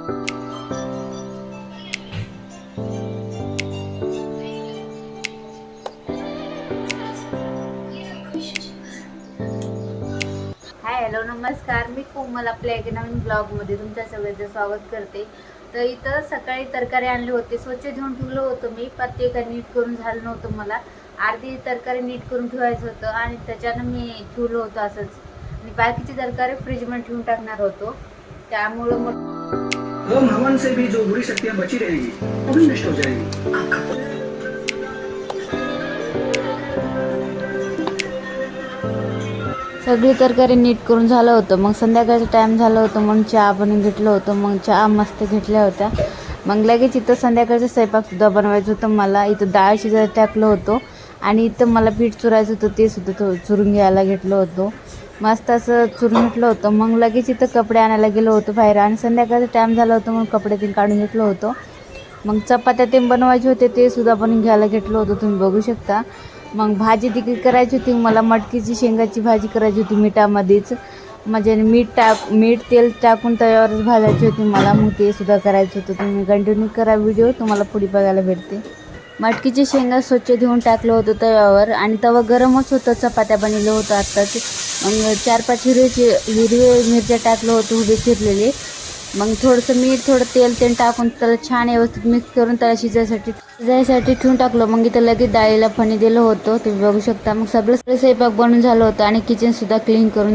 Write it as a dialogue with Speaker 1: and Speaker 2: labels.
Speaker 1: Hi hello नमस्कार, मी कोमल आपल्या एका नवीन ब्लॉगमध्ये तुमच्या सगळ्यांचं स्वागत करते। तर इथं सकाळी तरकारी आणले होते, स्वच्छ धुवून ठेवलं होतं मी, प्रत्येक नीट करून झालं नव्हतं। मला अर्धी तरकारी नीट करून ठेवायचं होतं आणि त्याच्यानं मी ठेवलं होतं असंच, आणि बाकीची तरकारी फ्रीजमध्ये ठेवून टाकणार होतो। त्यामुळे मग
Speaker 2: हवन से भी जो बुरी शक्तियां बची रहेगी वो भी नष्ट हो जाएगी।
Speaker 1: सगळी तरकारी नीट करून झालं होतं। मग संध्याकाळचं टाईम झालं होतं म्हणून चहा बनवून घेतलं होतं। मग चहा मस्त घेतल्या होत्या। मग लगेच इथं संध्याकाळचं स्वयंपाकसुद्धा बनवायचं होतं मला। इथं डाळ शिजायला टाकलं होतं आणि इथं मला पीठ चुरायचं होतं, ते सुद्धा चुरून घ्यायला घेतलं होतं। मस्त असं चुरून घेतलं होतं। मग लगेच इथं कपडे आणायला गेलो होतो बाहेर, आणि संध्याकाळचं टाईम झालं होतं म्हणून कपडे ते काढून घेतलं होतं। मग चपात्या ते बनवायचे होते, ते सुद्धा बनवून घ्यायला घेतलं होतं, तुम्ही बघू शकता। मग भाजी देखील करायची होती मला, मटकीची शेंगाची भाजी करायची होती मिठामध्येच, म्हणजे मीठ तेल टाकून तव्यावरच भाजायची होती मला। मग ते सुद्धा करायचं होतं, तुम्ही कंटिन्यू करा व्हिडिओ, तुम्हाला पुढे बघायला भेटते। मटकीची शेंगा स्वच्छ धुवून टाकलं होतं तव्यावर, आणि तवा गरमच होतं, चपात्या बनवलं होतं आत्ताच। मग 4-5 हिरवे मिरच्या टाकलं होतं उभे चिरलेले। मग थोडंसं मीठ, थोडं तेल टाकून त्याला छान व्यवस्थित मिक्स करून त्याला शिजायसाठी ठेवून टाकलं। मग इथं लगेच डाळीला पाणी दिलं होतं, तुम्ही बघू शकता। मग सगळं स्वयंपाक बनवून झालं होतं आणि किचनसुद्धा क्लीन करून